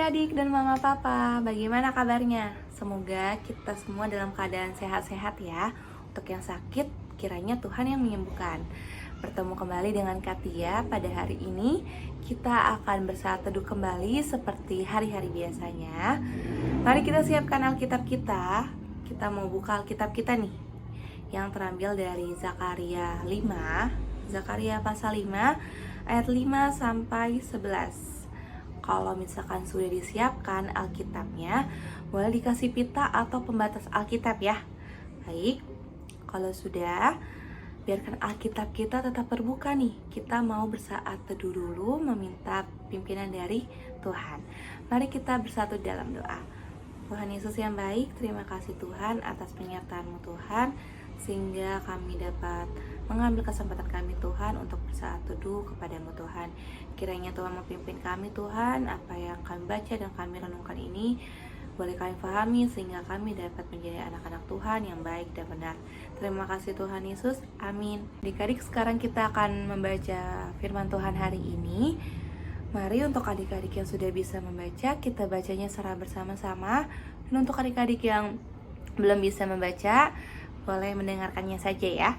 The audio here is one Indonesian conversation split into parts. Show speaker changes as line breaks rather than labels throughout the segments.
adik-adik dan mama papa, bagaimana kabarnya? Semoga kita semua dalam keadaan sehat-sehat ya. Untuk yang sakit, kiranya Tuhan yang menyembuhkan. Bertemu kembali dengan Katia pada hari ini. Kita akan bersaat teduh kembali seperti hari-hari biasanya. Mari kita siapkan Alkitab kita. Kita mau buka Alkitab kita nih, yang terambil dari Zakaria 5, Zakaria pasal 5 ayat 5 sampai 11. Kalau misalkan sudah disiapkan Alkitabnya, boleh dikasih pita atau pembatas Alkitab ya. Baik, kalau sudah, biarkan Alkitab kita tetap terbuka nih. Kita mau bersaat teduh dulu, meminta pimpinan dari Tuhan. Mari kita bersatu dalam doa. Tuhan Yesus yang baik, terima kasih Tuhan atas penyertaan-Mu Tuhan, sehingga kami dapat mengambil kesempatan kami Tuhan untuk bersaat teduh kepadamu Tuhan. Kiranya Tuhan memimpin kami Tuhan, apa yang kami baca dan kami renungkan ini boleh kami pahami sehingga kami dapat menjadi anak-anak Tuhan yang baik dan benar. Terima kasih Tuhan Yesus, amin. Adik-adik, sekarang kita akan membaca firman Tuhan hari ini. Mari untuk adik-adik yang sudah bisa membaca, kita bacanya secara bersama-sama. Dan untuk adik-adik yang belum bisa membaca, boleh mendengarkannya saja ya.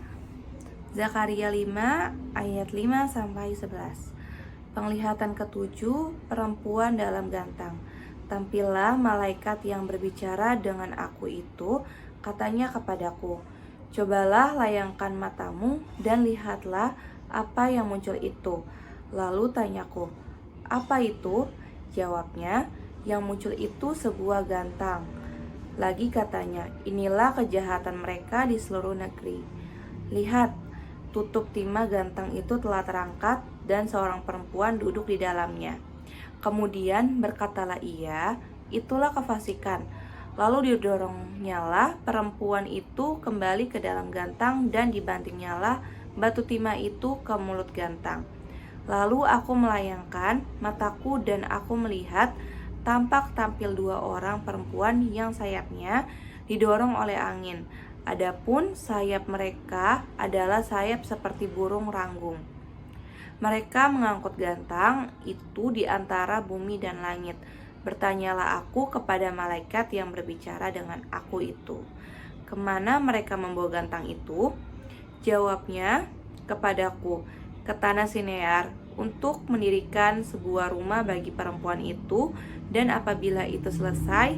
Zakaria 5 ayat 5 sampai 11. Penglihatan ketujuh, perempuan dalam gantang. Tampillah malaikat yang berbicara dengan aku itu, katanya kepadaku, cobalah layangkan matamu dan lihatlah apa yang muncul itu. Lalu tanyaku, apa itu? Jawabnya, yang muncul itu sebuah gantang. Lagi katanya, inilah kejahatan mereka di seluruh negeri. Lihat, tutup timah gantang itu telah terangkat dan seorang perempuan duduk di dalamnya. Kemudian berkatalah ia, itulah kefasikan. Lalu didoronnyalah perempuan itu kembali ke dalam gantang dan dibantingnyalah batu timah itu ke mulut gantang. Lalu aku melayangkan mataku dan aku melihat tampak tampil dua orang perempuan yang sayapnya didorong oleh angin. Adapun sayap mereka adalah sayap seperti burung ranggung. Mereka mengangkut gantang itu di antara bumi dan langit. Bertanyalah aku kepada malaikat yang berbicara dengan aku itu, kemana mereka membawa gantang itu? Jawabnya kepadaku, ke tanah Sinear, untuk mendirikan sebuah rumah bagi perempuan itu, dan apabila itu selesai,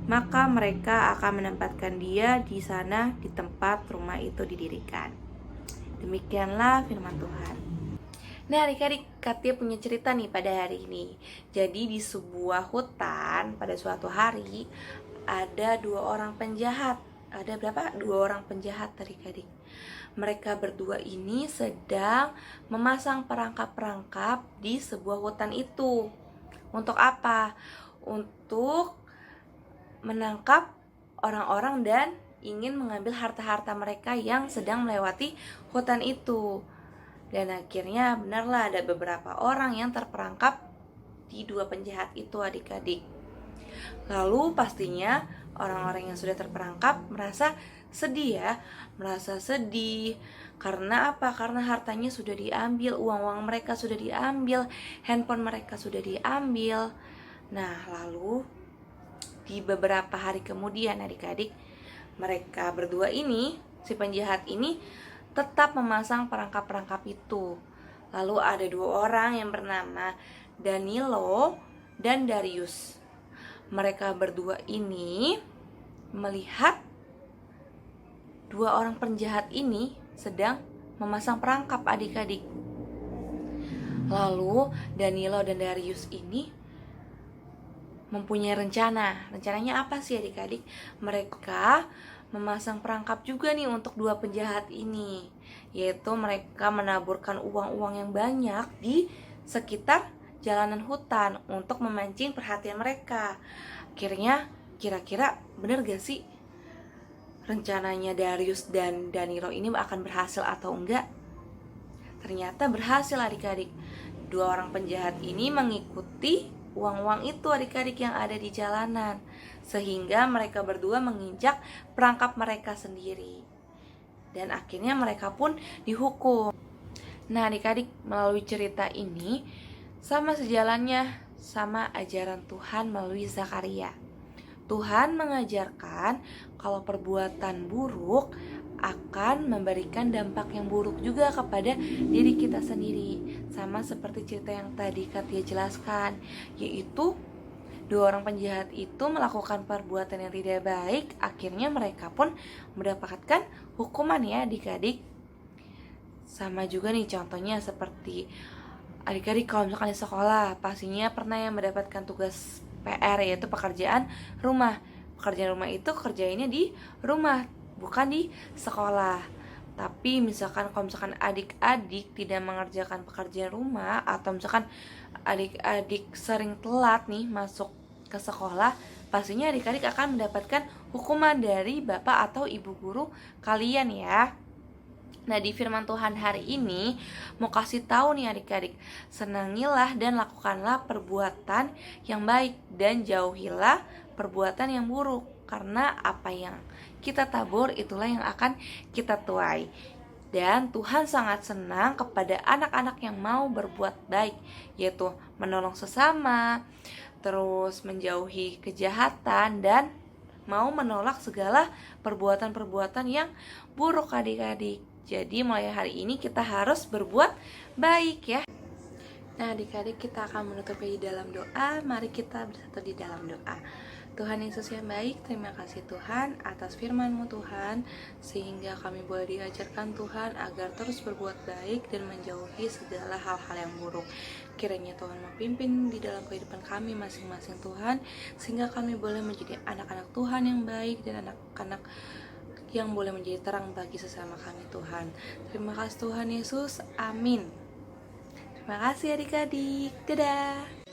maka mereka akan menempatkan dia di sana di tempat rumah itu didirikan. Demikianlah firman Tuhan. Nah adik-adik, Katia punya cerita nih pada hari ini. Jadi di sebuah hutan pada suatu hari ada dua orang penjahat. Ada berapa? Dua orang penjahat adik-adik. Mereka berdua ini sedang memasang perangkap-perangkap di sebuah hutan itu. Untuk apa? Untuk menangkap orang-orang dan ingin mengambil harta-harta mereka yang sedang melewati hutan itu. Dan akhirnya benarlah ada beberapa orang yang terperangkap di dua penjahat itu adik-adik. Lalu pastinya orang-orang yang sudah terperangkap merasa sedih ya. Merasa sedih karena apa? Karena hartanya sudah diambil, uang-uang mereka sudah diambil, handphone mereka sudah diambil. Nah lalu di beberapa hari kemudian adik-adik, mereka berdua ini, si penjahat ini tetap memasang perangkap-perangkap itu. Lalu ada dua orang yang bernama Danilo dan Darius. Mereka berdua ini melihat dua orang penjahat ini sedang memasang perangkap adik-adik. Lalu Danilo dan Darius ini mempunyai rencana. Rencananya apa sih adik-adik? Mereka memasang perangkap juga nih untuk dua penjahat ini, yaitu mereka menaburkan uang-uang yang banyak di sekitar jalanan hutan untuk memancing perhatian mereka. Akhirnya kira-kira bener gak sih rencananya Darius dan Danilo ini akan berhasil atau enggak? Ternyata berhasil adik-adik. Dua orang penjahat ini mengikuti uang-uang itu adik-adik yang ada di jalanan, sehingga mereka berdua menginjak perangkap mereka sendiri. Dan akhirnya mereka pun dihukum. Nah adik-adik, melalui cerita ini sama sejalannya sama ajaran Tuhan melalui Zakaria. Tuhan mengajarkan kalau perbuatan buruk akan memberikan dampak yang buruk juga kepada diri kita sendiri. Sama seperti cerita yang tadi Katia jelaskan, yaitu dua orang penjahat itu melakukan perbuatan yang tidak baik, akhirnya mereka pun mendapatkan hukuman ya adik-adik. Sama juga nih contohnya seperti adik-adik kalau misalkan di sekolah pastinya pernah yang mendapatkan tugas PR, yaitu pekerjaan rumah. Pekerjaan rumah itu kerjainnya di rumah, bukan di sekolah. Tapi misalkan kalau misalkan adik-adik tidak mengerjakan pekerjaan rumah, atau misalkan adik-adik sering telat nih masuk ke sekolah, pastinya adik-adik akan mendapatkan hukuman dari bapak atau ibu guru kalian ya. Nah, di firman Tuhan hari ini mau kasih tahu nih adik-adik, senangilah dan lakukanlah perbuatan yang baik dan jauhilah perbuatan yang buruk, karena apa yang kita tabur itulah yang akan kita tuai. Dan Tuhan sangat senang kepada anak-anak yang mau berbuat baik, yaitu menolong sesama, terus menjauhi kejahatan, dan mau menolak segala perbuatan-perbuatan yang buruk adik-adik. Jadi mulai hari ini kita harus berbuat baik ya. Nah adik-adik, kita akan menutupnya di dalam doa. Mari kita bersatu di dalam doa. Tuhan Yesus yang baik, terima kasih Tuhan atas firman-Mu Tuhan, sehingga kami boleh diajarkan Tuhan agar terus berbuat baik dan menjauhi segala hal-hal yang buruk. Kiranya Tuhan memimpin di dalam kehidupan kami masing-masing Tuhan, sehingga kami boleh menjadi anak-anak Tuhan yang baik dan anak-anak yang boleh menjadi terang bagi sesama kami Tuhan. Terima kasih Tuhan Yesus, amin. Terima kasih adik-adik, dadah.